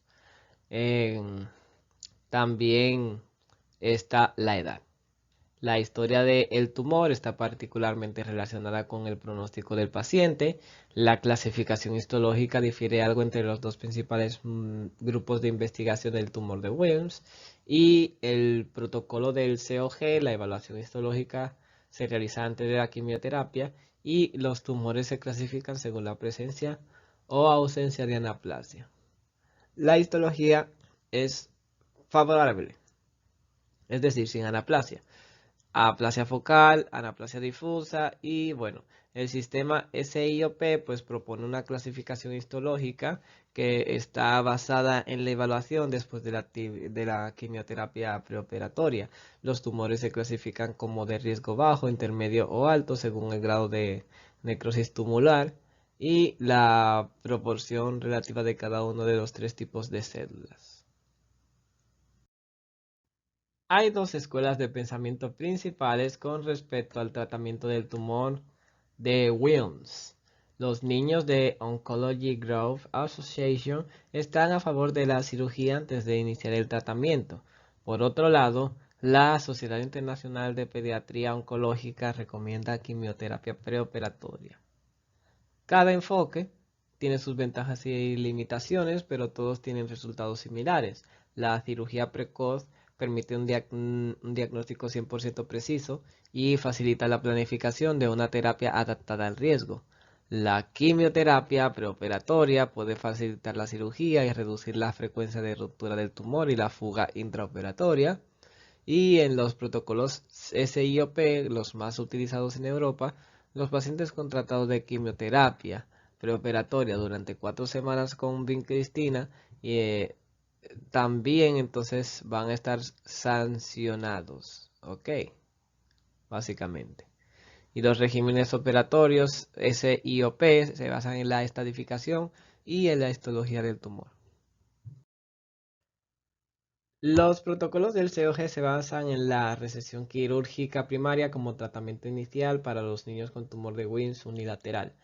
También está la edad. La historia del tumor está particularmente relacionada con el pronóstico del paciente. La clasificación histológica difiere algo entre los dos principales grupos de investigación del tumor de Wilms, y el protocolo del COG, la evaluación histológica, se realiza antes de la quimioterapia, y los tumores se clasifican según la presencia o ausencia de anaplasia. La histología es favorable, es decir, sin anaplasia. Aplasia focal, anaplasia difusa, y bueno, el sistema SIOP pues propone una clasificación histológica que está basada en la evaluación después de la quimioterapia preoperatoria. Los tumores se clasifican como de riesgo bajo, intermedio o alto según el grado de necrosis tumoral y la proporción relativa de cada uno de los tres tipos de células. Hay dos escuelas de pensamiento principales con respecto al tratamiento del tumor de Wilms. Los niños de Oncology Growth Association están a favor de la cirugía antes de iniciar el tratamiento. Por otro lado, la Sociedad Internacional de Pediatría Oncológica recomienda quimioterapia preoperatoria. Cada enfoque tiene sus ventajas y limitaciones, pero todos tienen resultados similares. La cirugía precoz permite un diagnóstico 100% preciso y facilita la planificación de una terapia adaptada al riesgo. La quimioterapia preoperatoria puede facilitar la cirugía y reducir la frecuencia de ruptura del tumor y la fuga intraoperatoria. Y en los protocolos SIOP, los más utilizados en Europa, los pacientes con tratados de quimioterapia preoperatoria durante 4 semanas con vincristina también entonces van a estar sancionados, ¿ok? Básicamente. Y los regímenes operatorios SIOP se basan en la estadificación y en la histología del tumor. Los protocolos del COG se basan en la resección quirúrgica primaria como tratamiento inicial para los niños con tumor de Wilms unilateral.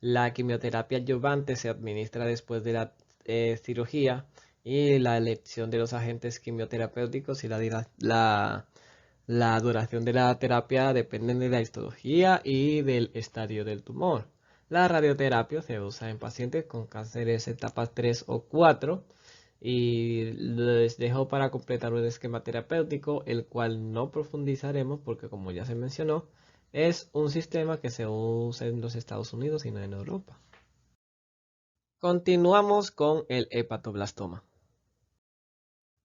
La quimioterapia adyuvante se administra después de la cirugía, y la elección de los agentes quimioterapéuticos y la duración de la terapia dependen de la histología y del estadio del tumor. La radioterapia se usa en pacientes con cánceres etapas 3 o 4, y les dejo para completar un esquema terapéutico, el cual no profundizaremos porque, como ya se mencionó, es un sistema que se usa en los Estados Unidos y no en Europa. Continuamos con el hepatoblastoma.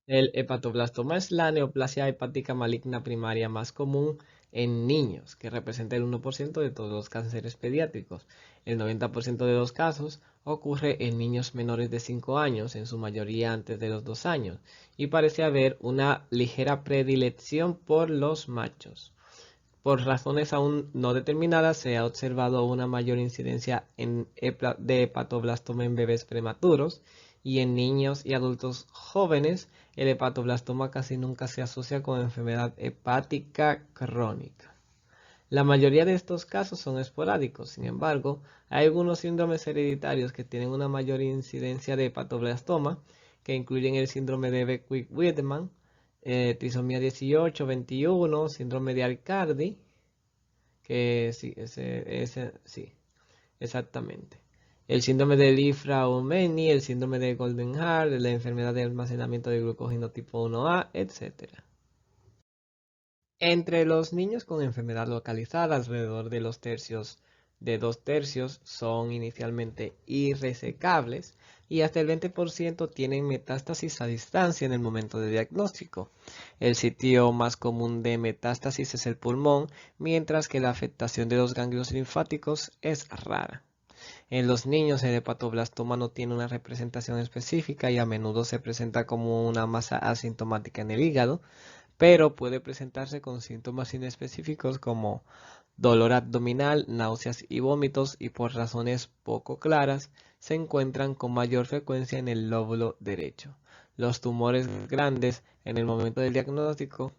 El hepatoblastoma es la neoplasia hepática maligna primaria más común en niños, que representa el 1% de todos los cánceres pediátricos. El 90% de los casos ocurre en niños menores de 5 años, en su mayoría antes de los 2 años, y parece haber una ligera predilección por los machos. Por razones aún no determinadas, se ha observado una mayor incidencia de hepatoblastoma en bebés prematuros, y en niños y adultos jóvenes el hepatoblastoma casi nunca se asocia con enfermedad hepática crónica. La mayoría de estos casos son esporádicos. Sin embargo, hay algunos síndromes hereditarios que tienen una mayor incidencia de hepatoblastoma, que incluyen el síndrome de Beckwith-Wiedemann, trisomía 18, 21, síndrome de Aicardi, que sí, sí, exactamente. El síndrome de Li-Fraumeni, el síndrome de Goldenhar, la enfermedad de almacenamiento de glucógeno tipo 1A, etc. Entre los niños con enfermedad localizada, alrededor de de 2 tercios son inicialmente irresecables, y hasta el 20% tienen metástasis a distancia en el momento de diagnóstico. El sitio más común de metástasis es el pulmón, mientras que la afectación de los ganglios linfáticos es rara. En los niños, el hepatoblastoma no tiene una representación específica y a menudo se presenta como una masa asintomática en el hígado, pero puede presentarse con síntomas inespecíficos como dolor abdominal, náuseas y vómitos, y por razones poco claras se encuentran con mayor frecuencia en el lóbulo derecho. Los tumores grandes en el momento del diagnóstico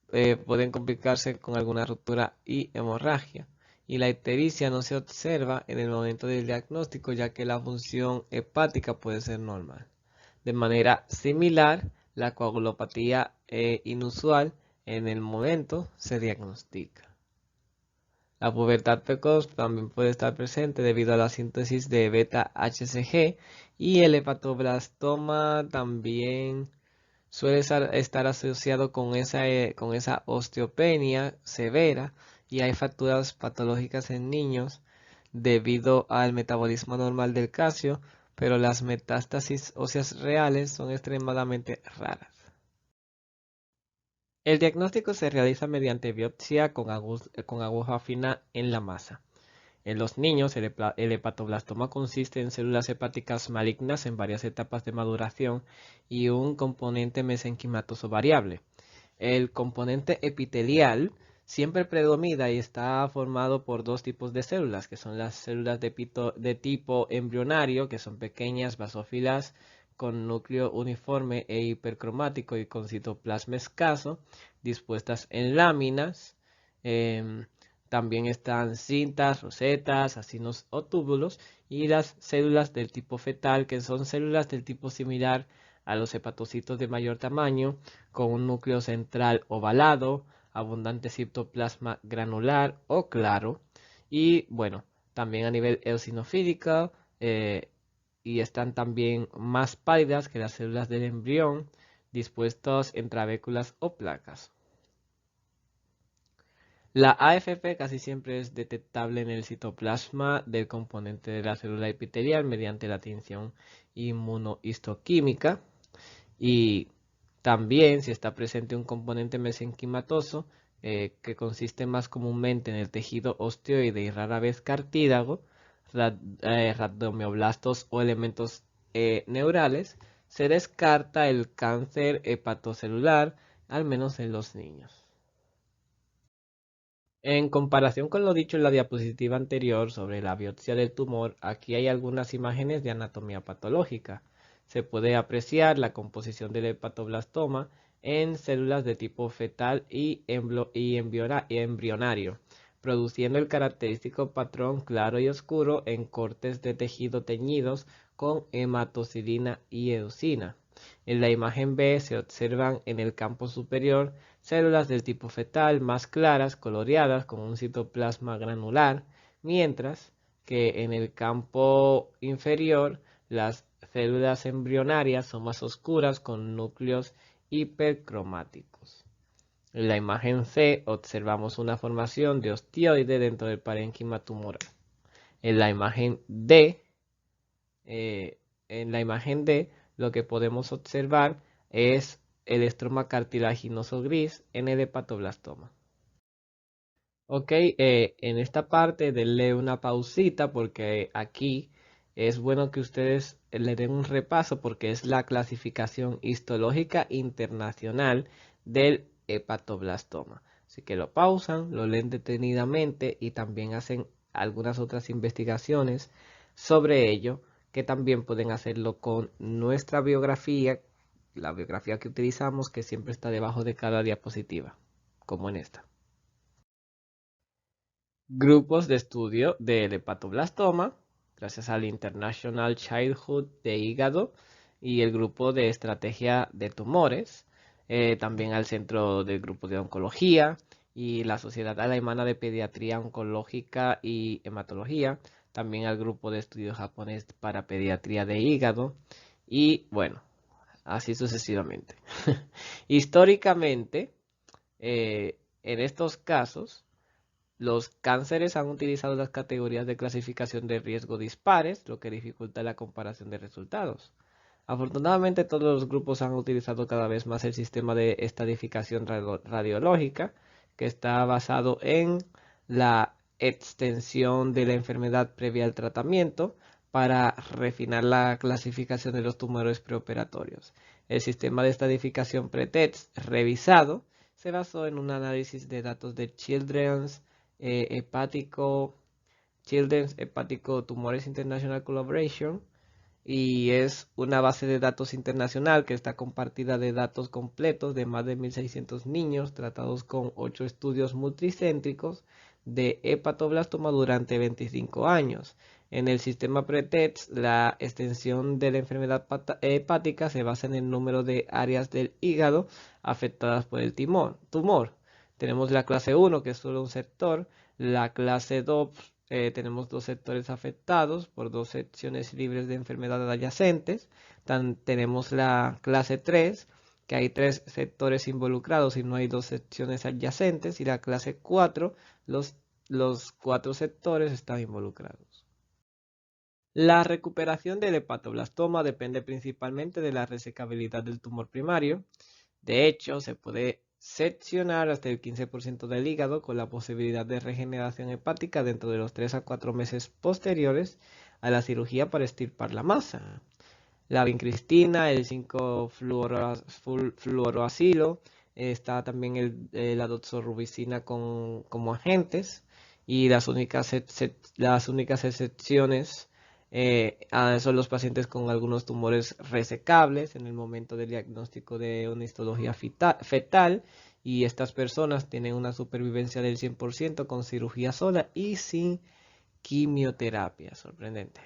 pueden complicarse con alguna ruptura y hemorragia. Y la ictericia no se observa en el momento del diagnóstico, ya que la función hepática puede ser normal. De manera similar, la coagulopatía inusual en el momento se diagnostica. La pubertad precoz también puede estar presente debido a la síntesis de beta-HCG, y el hepatoblastoma también suele estar asociado con esa osteopenia severa, y hay fracturas patológicas en niños debido al metabolismo normal del calcio, pero las metástasis óseas reales son extremadamente raras. El diagnóstico se realiza mediante biopsia con aguja fina en la masa. En los niños, el hepatoblastoma consiste en células hepáticas malignas en varias etapas de maduración y un componente mesenquimatoso variable. El componente epitelial siempre predomina y está formado por dos tipos de células, que son las células de tipo embrionario, que son pequeñas basófilas con núcleo uniforme e hipercromático y con citoplasma escaso, dispuestas en láminas. También están cintas, rosetas, acinos o túbulos, y las células del tipo fetal, que son células del tipo similar a los hepatocitos de mayor tamaño, con un núcleo central ovalado, abundante citoplasma granular o claro, y bueno, también a nivel eosinofílico, y están también más pálidas que las células del embrión, dispuestos en trabéculas o placas. La AFP casi siempre es detectable en el citoplasma del componente de la célula epitelial mediante la tinción inmunohistoquímica, y también si está presente un componente mesenquimatoso que consiste más comúnmente en el tejido osteoide y rara vez cartílago, radomioblastos o elementos neurales, se descarta el cáncer hepatocelular, al menos en los niños. En comparación con lo dicho en la diapositiva anterior sobre la biopsia del tumor, aquí hay algunas imágenes de anatomía patológica. Se puede apreciar la composición del hepatoblastoma en células de tipo fetal y embrionario, produciendo el característico patrón claro y oscuro en cortes de tejido teñidos con hematocilina y eosina. En la imagen B se observan en el campo superior células del tipo fetal más claras, coloreadas con un citoplasma granular, mientras que en el campo inferior las células embrionarias son más oscuras con núcleos hipercromáticos. En la imagen C observamos una formación de ostioide dentro del parénquima tumoral. En la imagen D, lo que podemos observar es el estroma cartilaginoso gris en el hepatoblastoma. Ok, en esta parte denle una pausita porque aquí es bueno que ustedes le den un repaso porque es la clasificación histológica internacional del hepatoblastoma. Así que lo pausan, lo leen detenidamente y también hacen algunas otras investigaciones sobre ello, que también pueden hacerlo con nuestra biografía, la biografía que utilizamos, que siempre está debajo de cada diapositiva, como en esta. Grupos de estudio del hepatoblastoma, gracias al International Childhood de Hígado y el grupo de estrategia de tumores, también al Centro del Grupo de Oncología y la Sociedad Alemana de Pediatría Oncológica y Hematología, también al grupo de estudio japonés para pediatría de hígado, y bueno, así sucesivamente. Históricamente, en estos casos, los cánceres han utilizado las categorías de clasificación de riesgo dispares, lo que dificulta la comparación de resultados. Afortunadamente, todos los grupos han utilizado cada vez más el sistema de estadificación radiológica, que está basado en la extensión de la enfermedad previa al tratamiento para refinar la clasificación de los tumores preoperatorios. El sistema de estadificación pretest revisado se basó en un análisis de datos de Children's Hepático Tumores International Collaboration, y es una base de datos internacional que está compartida de datos completos de más de 1.600 niños tratados con 8 estudios multicéntricos de hepatoblastoma durante 25 años. En el sistema PRETEST, la extensión de la enfermedad hepática se basa en el número de áreas del hígado afectadas por el tumor. Tenemos la clase 1, que es solo un sector, la clase 2, tenemos 2 sectores afectados por 2 secciones libres de enfermedades adyacentes. Tenemos la clase 3, que hay 3 sectores involucrados y no hay 2 secciones adyacentes. Y la clase 4, los 4 sectores están involucrados. La recuperación del hepatoblastoma depende principalmente de la resecabilidad del tumor primario. De hecho, se puede seccionar hasta el 15% del hígado con la posibilidad de regeneración hepática dentro de los 3 a 4 meses posteriores a la cirugía para extirpar la masa. La vincristina, el 5-fluoroacilo, está también la doxorubicina como agentes, y las únicas excepciones son los pacientes con algunos tumores resecables en el momento del diagnóstico de una histología fetal, y estas personas tienen una supervivencia del 100% con cirugía sola y sin quimioterapia. Sorprendente.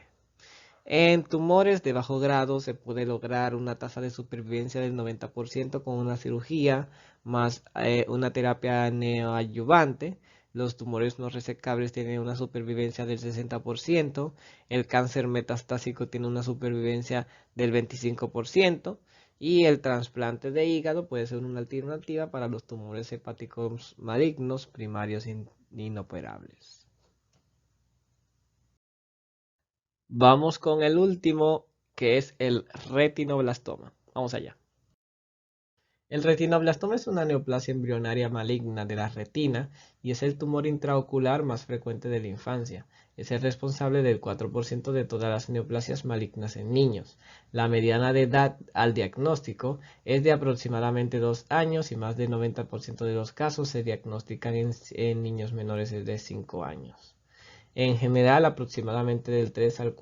En tumores de bajo grado se puede lograr una tasa de supervivencia del 90% con una cirugía más una terapia neoadyuvante. Los tumores no resecables tienen una supervivencia del 60%. El cáncer metastásico tiene una supervivencia del 25%. Y el trasplante de hígado puede ser una alternativa para los tumores hepáticos malignos primarios inoperables. Vamos con el último, que es el retinoblastoma. Vamos allá. El retinoblastoma es una neoplasia embrionaria maligna de la retina y es el tumor intraocular más frecuente de la infancia. Es el responsable del 4% de todas las neoplasias malignas en niños. La mediana de edad al diagnóstico es de aproximadamente 2 años y más del 90% de los casos se diagnostican en niños menores de 5 años. En general, aproximadamente del 3 de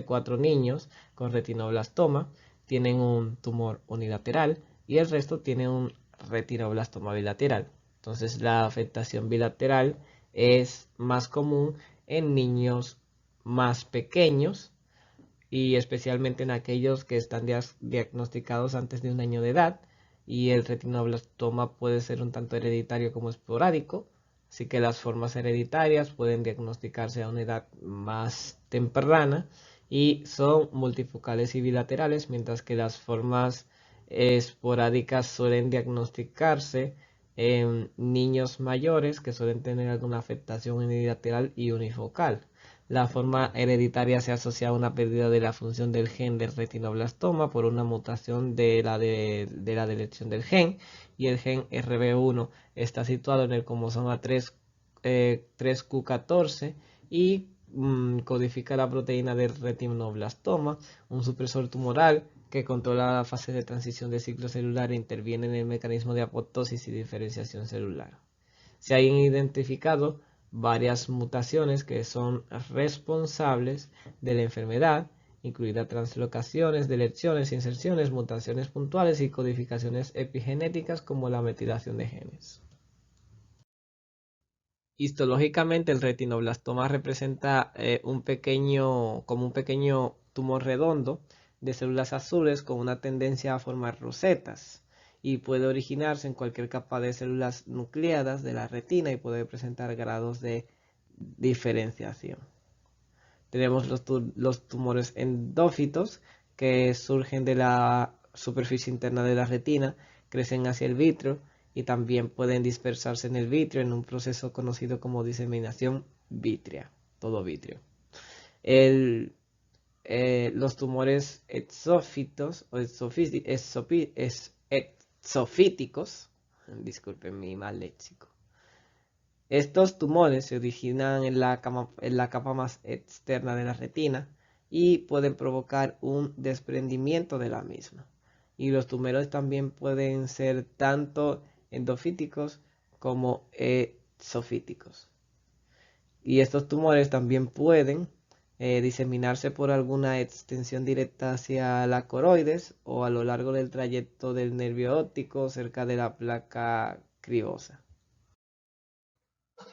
4 niños con retinoblastoma tienen un tumor unilateral y el resto tiene un retinoblastoma bilateral. Entonces, la afectación bilateral es más común en niños más pequeños y especialmente en aquellos que están diagnosticados antes de 1 año de edad, y el retinoblastoma puede ser un tanto hereditario como esporádico. Así que las formas hereditarias pueden diagnosticarse a una edad más temprana y son multifocales y bilaterales, mientras que las formas esporádicas suelen diagnosticarse en niños mayores que suelen tener alguna afectación unilateral y unifocal. La forma hereditaria se asocia a una pérdida de la función del gen del retinoblastoma por una mutación de la deleción del gen, y el gen RB1 está situado en el cromosoma 3q14 y codifica la proteína del retinoblastoma, un supresor tumoral que controla la fase de transición de ciclo celular e interviene en el mecanismo de apoptosis y diferenciación celular. Se han identificado varias mutaciones que son responsables de la enfermedad, incluidas translocaciones, deleciones, inserciones, mutaciones puntuales y codificaciones epigenéticas como la metilación de genes. Histológicamente, el retinoblastoma representa como un pequeño tumor redondo de células azules con una tendencia a formar rosetas, y puede originarse en cualquier capa de células nucleadas de la retina y puede presentar grados de diferenciación. Tenemos los tumores endófitos, que surgen de la superficie interna de la retina, crecen hacia el vítreo y también pueden dispersarse en el vítreo en un proceso conocido como diseminación vítrea, todo vítreo. Los tumores exófitos o exofíticos, disculpen mi mal léxico. Estos tumores se originan en la capa más externa de la retina y pueden provocar un desprendimiento de la misma. y los tumores también pueden ser tanto endofíticos como exofíticos. Y estos tumores también pueden diseminarse por alguna extensión directa hacia la coroides o a lo largo del trayecto del nervio óptico cerca de la placa cribosa.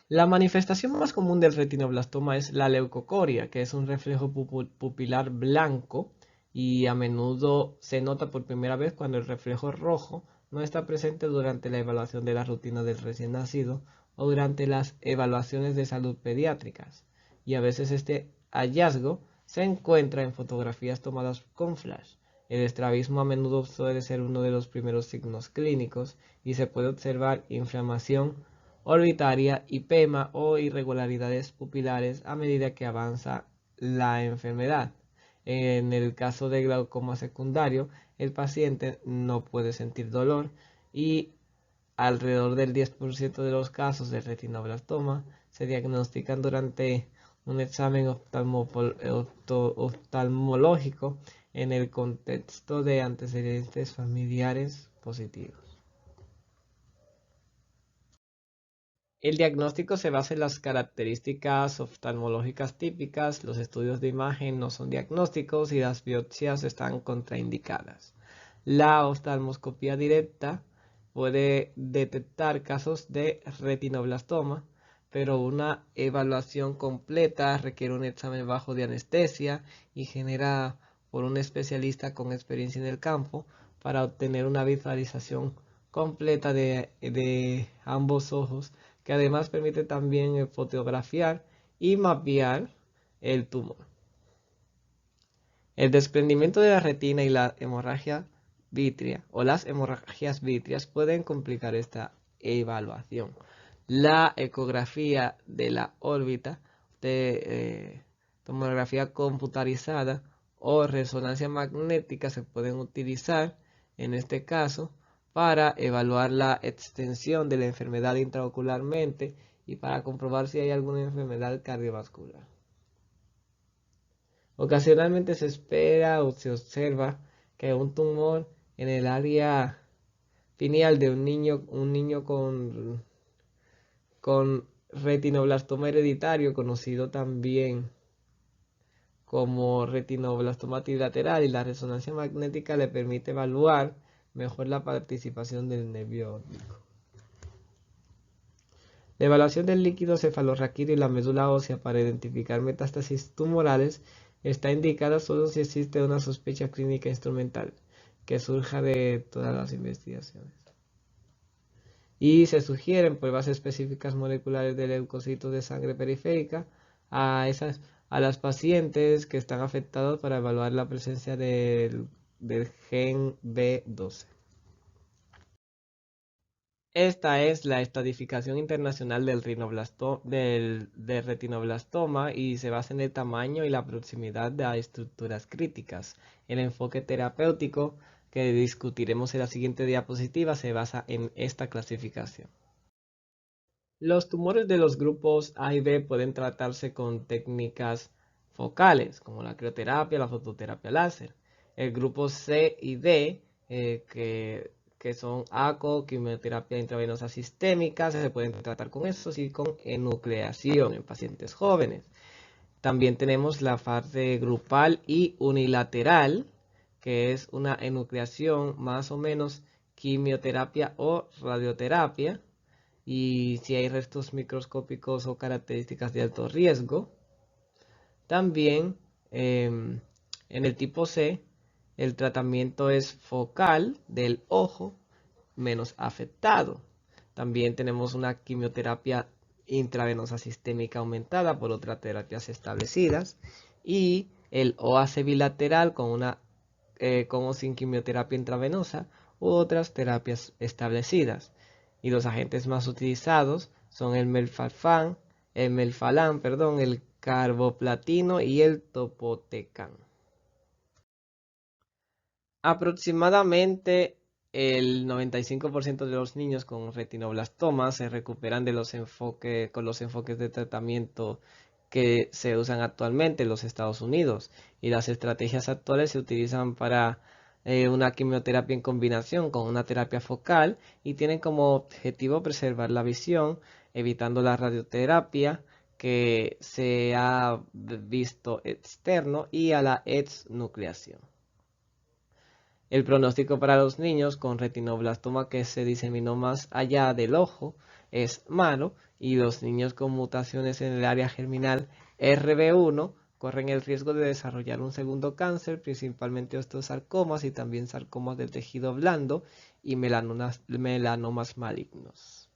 La manifestación más común del retinoblastoma es la leucocoria, que es un reflejo pupilar blanco y a menudo se nota por primera vez cuando el reflejo rojo no está presente durante la evaluación de la rutina del recién nacido o durante las evaluaciones de salud pediátricas. Y a veces este hallazgo se encuentra en fotografías tomadas con flash. El estrabismo a menudo suele ser uno de los primeros signos clínicos y se puede observar inflamación orbitaria, hipema o irregularidades pupilares a medida que avanza la enfermedad. En el caso de glaucoma secundario, el paciente no puede sentir dolor y alrededor del 10% de los casos de retinoblastoma se diagnostican durante un examen oftalmológico en el contexto de antecedentes familiares positivos. El diagnóstico se basa en las características oftalmológicas típicas, los estudios de imagen no son diagnósticos y las biopsias están contraindicadas. La oftalmoscopía directa puede detectar casos de retinoblastoma, pero una evaluación completa requiere un examen bajo de anestesia y generada por un especialista con experiencia en el campo para obtener una visualización completa de ambos ojos, que además permite también fotografiar y mapear el tumor. El desprendimiento de la retina y la hemorragia vítrea o las hemorragias vítreas pueden complicar esta evaluación. La ecografía de la órbita de tomografía computarizada o resonancia magnética se pueden utilizar en este caso para evaluar la extensión de la enfermedad intraocularmente y para comprobar si hay alguna enfermedad cardiovascular. Ocasionalmente se espera o se observa que un tumor en el área pineal de un niño con retinoblastoma hereditario, conocido también como retinoblastoma trilateral, y la resonancia magnética le permite evaluar mejor la participación del nervio óptico. La evaluación del líquido cefalorraquídeo y la médula ósea para identificar metástasis tumorales está indicada solo si existe una sospecha clínica instrumental que surja de todas las investigaciones. Y se sugieren pruebas específicas moleculares de leucocitos de sangre periférica a las pacientes que están afectados para evaluar la presencia del gen B12. Esta es la estadificación internacional del retinoblastoma y se basa en el tamaño y la proximidad de estructuras críticas. El enfoque terapéutico que discutiremos en la siguiente diapositiva se basa en esta clasificación. Los tumores de los grupos A y B pueden tratarse con técnicas focales, como la crioterapia, la fototerapia láser. El grupo C y D, que son ACO, quimioterapia intravenosa sistémica, se pueden tratar con eso y con enucleación en pacientes jóvenes. También tenemos la fase grupal y unilateral, que es una enucleación más o menos quimioterapia o radioterapia, y si hay restos microscópicos o características de alto riesgo. También en el tipo C, el tratamiento es focal del ojo menos afectado. También tenemos una quimioterapia intravenosa sistémica aumentada por otras terapias establecidas y el OAC bilateral con o sin quimioterapia intravenosa u otras terapias establecidas. Y los agentes más utilizados son el melfalán, el carboplatino y el topotecan. Aproximadamente el 95% de los niños con retinoblastoma se recuperan con los enfoques de tratamiento que se usan actualmente en los Estados Unidos, y las estrategias actuales se utilizan para una quimioterapia en combinación con una terapia focal y tienen como objetivo preservar la visión, evitando la radioterapia que se ha visto externo y a la exnucleación. El pronóstico para los niños con retinoblastoma que se diseminó más allá del ojo es malo y los niños con mutaciones en el área germinal RB1 corren el riesgo de desarrollar un segundo cáncer, principalmente osteosarcomas y también sarcomas del tejido blando y melanomas malignos.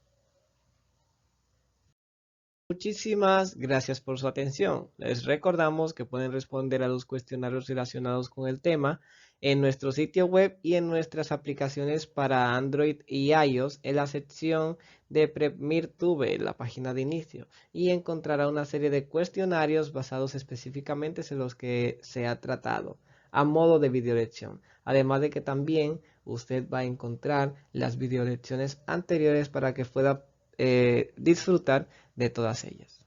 Muchísimas gracias por su atención. Les recordamos que pueden responder a los cuestionarios relacionados con el tema en nuestro sitio web y en nuestras aplicaciones para Android y iOS en la sección de PrepMirTube, la página de inicio, y encontrará una serie de cuestionarios basados específicamente en los que se ha tratado, a modo de videolección. Además de que también usted va a encontrar las videolecciones anteriores para que pueda disfrutar de todas ellas.